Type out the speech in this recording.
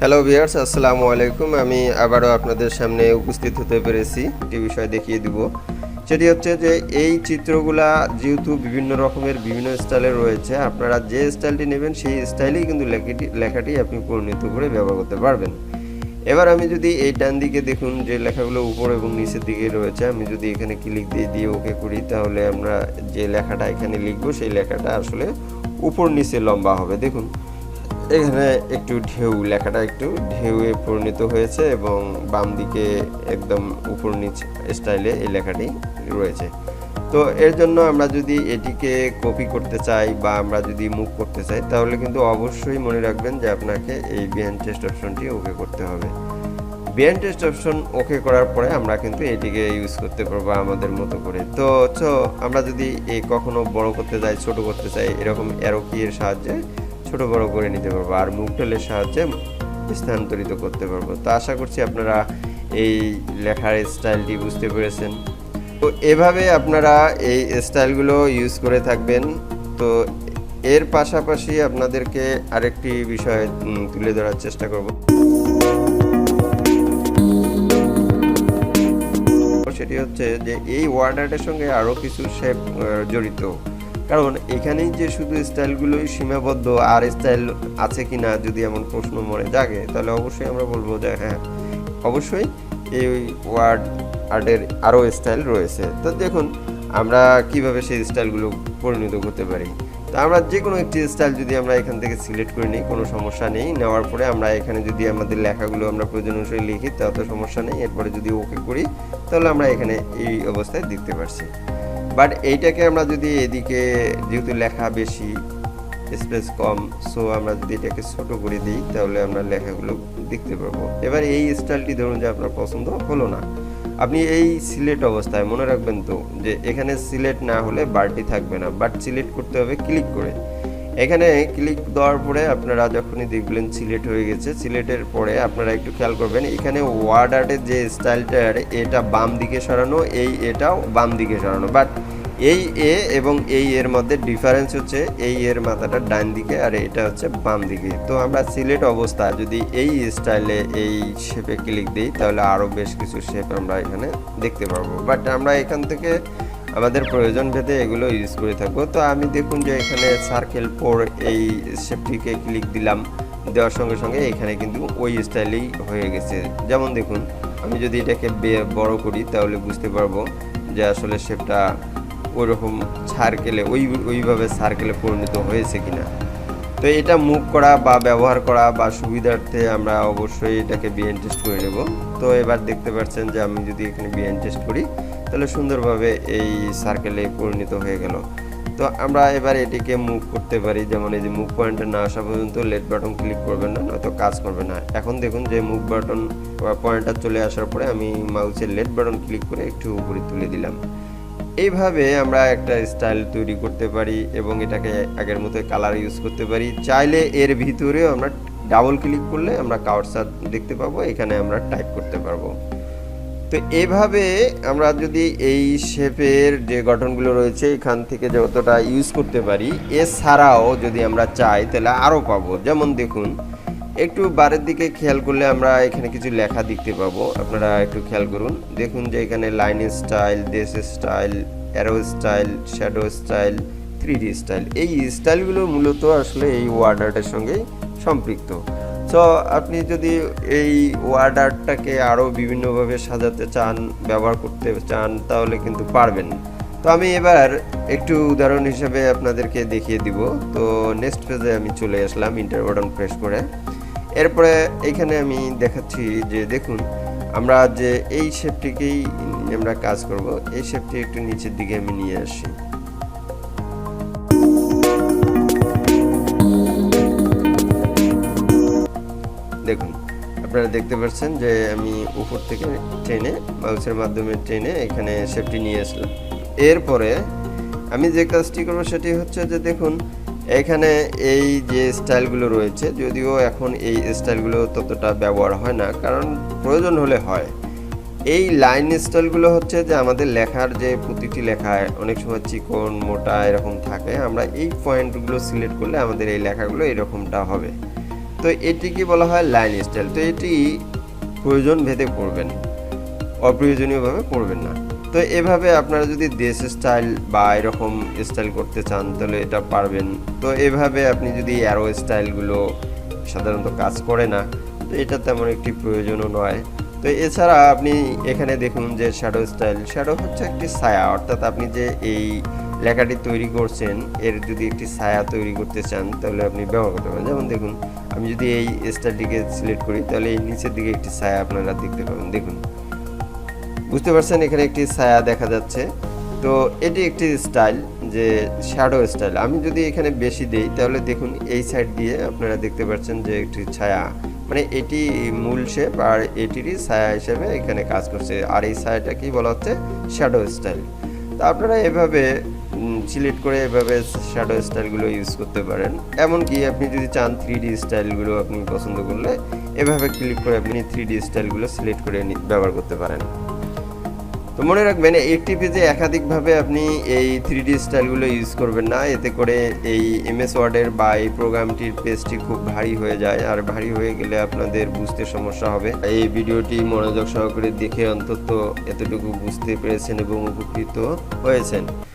Hello viewers, আসসালামু আলাইকুম। আমি আবারও আপনাদের সামনে উপস্থিত হতে পেরেছি, একটি বিষয় দেখিয়ে দিব। সেটি হচ্ছে যে এই চিত্রগুলা যেহেতু বিভিন্ন রকমের বিভিন্ন স্টাইলের রয়েছে, আপনারা যে স্টাইলটি নেবেন সেই স্টাইলেই কিন্তু লেখাটি আপনি পরিণত করে ব্যবহার করতে পারবেন। এবার আমি যদি এই ডান দিকে দেখুন যে লেখাগুলো উপর এবং নিচের দিকে রয়েছে, আমি যদি এখানে ক্লিক দিয়ে ওকে করি, তাহলে আমরা যে লেখাটা এখানে লিখবো সেই লেখাটা আসলে উপর নিচে লম্বা হবে। দেখুন এখানে একটু লেখাটা একটু ঢেউয়ে পরিণত হয়েছে এবং বাম দিকে একদম উপর নিচ স্টাইলে এই লেখাটি রয়েছে। তো এর জন্য আমরা যদি এটিকে কপি করতে চাই বা আমরা যদি মুভ করতে চাই, তাহলে কিন্তু অবশ্যই মনে রাখবেন যে আপনাকে এই বিহাইন্ড টেক্সট অপশনটি ওকে করতে হবে। বিহাইন্ড টেক্সট অপশন ওকে করার পরে আমরা কিন্তু এটিকে ইউজ করতে পারবো আমাদের মতো করে। তো আমরা যদি এই কখনো বড় করতে চাই, ছোট করতে চাই, এরকম অ্যারো কি এর সাহায্যে ছোট বড় করে নিতে পারবো, আর মুভ টুলের সাহায্যে স্থানান্তরিত করতে পারবো। তো আশা করছি আপনারা এই লেখার স্টাইলটি বুঝতে পেরেছেন। তো এভাবে আপনারা এই স্টাইলগুলো ইউজ করে থাকবেন। তো এর পাশাপাশি আপনাদেরকে আরেকটি বিষয় তুলে ধরার চেষ্টা করব, সেটি হচ্ছে যে এই ওয়ার্ড আর্টের সঙ্গে আরও কিছু শেপ জড়িত। কারণ এখানেই যে শুধু স্টাইলগুলোই সীমাবদ্ধ, আর স্টাইল আছে কি না যদি এমন প্রশ্ন মনে জাগে, তাহলে অবশ্যই আমরা বলবো যে হ্যাঁ, অবশ্যই এই ওয়ার্ড আর্টের আরও স্টাইল রয়েছে। তো দেখুন আমরা কিভাবে সেই স্টাইলগুলো পরিণত করতে পারি। তো আমরা যে কোনো একটি স্টাইল যদি আমরা এখান থেকে সিলেক্ট করে নিই, কোনো সমস্যা নেই। নেওয়ার পরে আমরা এখানে যদি আমাদের লেখাগুলো আমরা প্রয়োজন অনুসারে লিখি, তাও তো সমস্যা নেই। এরপরে যদি ওকে করি, তাহলে আমরা এখানে এই অবস্থায় দেখতে পারছি। বাট এইটাকে আমরা যদি এদিকে যেহেতু লেখা বেশি, স্পেস কম, সো আমরা যদি এটাকে ছোট করে দিই, তাহলে আমরা লেখাগুলো দেখতে পারবো। এবার এই স্টাইলটি ধরুন যে আপনার পছন্দ হলো না, আপনি এই সিলেক্ট অবস্থায় মনে রাখবেন তো যে এখানে সিলেক্ট না হলে বারটি থাকবে না, বাট সিলেক্ট করতে হবে ক্লিক করে। এখানে ক্লিক দেওয়ার পরে আপনারা যখনই দেখবেন সিলেক্ট হয়ে গেছে, সিলেক্টের পরে আপনারা একটু খেয়াল করবেন এখানে ওয়ার্ড আর্টের যে স্টাইলটার এটা বাম দিকে সরানো, এটাও বাম দিকে সরানো। বাট এই এ এবং এই এর মধ্যে ডিফারেন্স হচ্ছে এই এর মাথাটা ডান দিকে আর এটা হচ্ছে বাম দিকে। তো আমরা সিলেক্ট অবস্থা যদি এই স্টাইলে এই শেপে ক্লিক দিই, তাহলে আরও বেশ কিছু শেপ আমরা এখানে দেখতে পারবো। বাট আমরা এখান থেকে আমাদের প্রয়োজন ভেদে এগুলো ইউজ করে থাকবো। তো আমি দেখুন যে এখানে সার্কেল ফোর এই শেপটিকে ক্লিক দিলাম, দেওয়ার সঙ্গে সঙ্গে এখানে কিন্তু ওই স্টাইলেই হয়ে গেছে। যেমন দেখুন আমি যদি এটাকে বড় করি, তাহলে বুঝতে পারবো যে আসলে শেপটা ওইরকম সার্কেলে ওইভাবে সার্কেলে পরিণত হয়েছে কিনা। তো এটা মুভ করা বা ব্যবহার করা বা সুবিধার্থে আমরা অবশ্যই এটাকে বিহাইন্ড টেক্সট করে নেব। তো এবার দেখতে পাচ্ছেন যে আমি যদি এখানে বিহাইন্ড টেক্সট করি, তাহলে সুন্দরভাবে এই সার্কেলে পরিণত হয়ে গেল। তো আমরা এবার এটিকে মুভ করতে পারি, যেমন এই যে মুভ পয়েন্টে না আসা পর্যন্ত লেফট বাটন ক্লিক করবেন না, নয়তো কাজ করবে না। এখন দেখুন যে মুভ বাটন বা পয়েন্টার চলে আসার পরে আমি মাউসের লেফট বাটন ক্লিক করে একটু উপরে তুলে দিলাম। এইভাবে আমরা একটা স্টাইল তৈরি করতে পারি এবং এটাকে আগের মতো কালার ইউজ করতে পারি। চাইলে এর ভিতরেও আমরা ডাবল ক্লিক করলে আমরা কার্সার দেখতে পাবো, এখানে আমরা টাইপ করতে পারবো। তো এভাবে আমরা যদি এই শেপের যে গঠনগুলো রয়েছে এখান থেকে যতটা ইউজ করতে পারি, এছাড়াও যদি আমরা চাই তাহলে আরও পাবো। যেমন দেখুন একটু বারের দিকে খেয়াল করলে আমরা এখানে কিছু লেখা দেখতে পাবো, আপনারা একটু খেয়াল করুন। দেখুন যে এখানে line style, dash style, arrow style, shadow style, 3D style, এই স্টাইলগুলো মূলত আসলে এই ওয়ার্ড আর্টের সঙ্গে সম্পৃক্ত। সো আপনি যদি এই ওয়ার্ড আর্টটাকে আরও বিভিন্নভাবে সাজাতে চান, ব্যবহার করতে চান, তাহলে কিন্তু পারবেন। তো আমি এবার একটু উদাহরণ হিসেবে আপনাদেরকে দেখিয়ে দিব। তো নেক্সট পেজে আমি চলে আসলাম ইন্টার বাটন প্রেস করে। এরপরে এখানে আমি দেখাচ্ছি যে দেখুন আমরা যে এই শেপটিকেই আমরা কাজ করব, এই শেপটি একটু নিচের দিকে আমি নিয়ে আসি। দেখুন আপনারা দেখতে পাচ্ছেন যে আমি উপর থেকে টেনে মাউসের মাধ্যমে টেনে এখানে শেপটি নিয়ে আসলাম। এরপরে আমি যে কাজটি করবো সেটি হচ্ছে যে দেখুন এখানে এই যে স্টাইলগুলো রয়েছে, যদিও এখন এই স্টাইলগুলো ততটা ব্যবহার হয় না, কারণ প্রয়োজন হলে হয়। এই লাইন স্টাইলগুলো হচ্ছে যে আমাদের লেখার যে প্রতিটি লেখায় অনেক সময় চিকন মোটা এরকম থাকে, আমরা এই পয়েন্টগুলো সিলেক্ট করলে আমাদের এই লেখাগুলো এরকমটা হবে। তো এটিকে বলা হয় লাইন স্টাইল। তো এটি প্রয়োজন ভেদে করবেন, অপ্রয়োজনীয়ভাবে করবেন না। তো এভাবে আপনারা যদি দেশ স্টাইল বা এরকম স্টাইল করতে চান তাহলে এটা পারবেন। তো এভাবে আপনি যদি অ্যারো স্টাইলগুলো সাধারণত কাজ করে না, তো এটা তেমন একটি প্রয়োজনও নয়। তো এছাড়া আপনি এখানে দেখুন যে শ্যাডো স্টাইল, শ্যাডো হচ্ছে একটি ছায়া, অর্থাৎ আপনি যে এই লেখাটি তৈরি করছেন এর যদি একটি ছায়া তৈরি করতে চান তাহলে আপনি ব্যবহার করতে পারেন। যেমন দেখুন আমি যদি এই স্টাইলটিকে সিলেক্ট করি তাহলে এই নিচের দিকে একটি ছায়া আপনারা দেখতে পাবেন। দেখুন, বুঝতে পারছেন এখানে একটি ছায়া দেখা যাচ্ছে। তো এটি একটি স্টাইল, যে শ্যাডো স্টাইল। আমি যদি এখানে বেশি দেই তাহলে দেখুন এই সাইড দিয়ে আপনারা দেখতে পাচ্ছেন যে একটি ছায়া, মানে এটি মূল শেপ আর এটিরই ছায়া হিসেবে এখানে কাজ করছে, আর এই ছায়াটা কি বলা হচ্ছে শ্যাডো স্টাইল। তো আপনারা এভাবে সিলেক্ট করে এভাবে শ্যাডো স্টাইলগুলো ইউজ করতে পারেন। এমনকি আপনি যদি চান 3D স্টাইলগুলো আপনি পছন্দ করলে এভাবে ক্লিক করে আপনি 3D স্টাইলগুলো সিলেক্ট করে ব্যবহার করতে পারেন। তো মনে রাখবেন একটি পেজে একাধিকভাবে আপনি এই 3D স্টাইলগুলো ইউজ করবেন না, এতে করে এই এমএস ওয়ার্ডের বা এই প্রোগ্রামটির পেজটি খুব ভারী হয়ে যায়, আর ভারী হয়ে গেলে আপনাদের বুঝতে সমস্যা হবে। এই ভিডিওটি মনোযোগ সহকারে দেখে অন্তত এতটুকু বুঝতে পেরেছেন এবং উপকৃত হয়েছেন।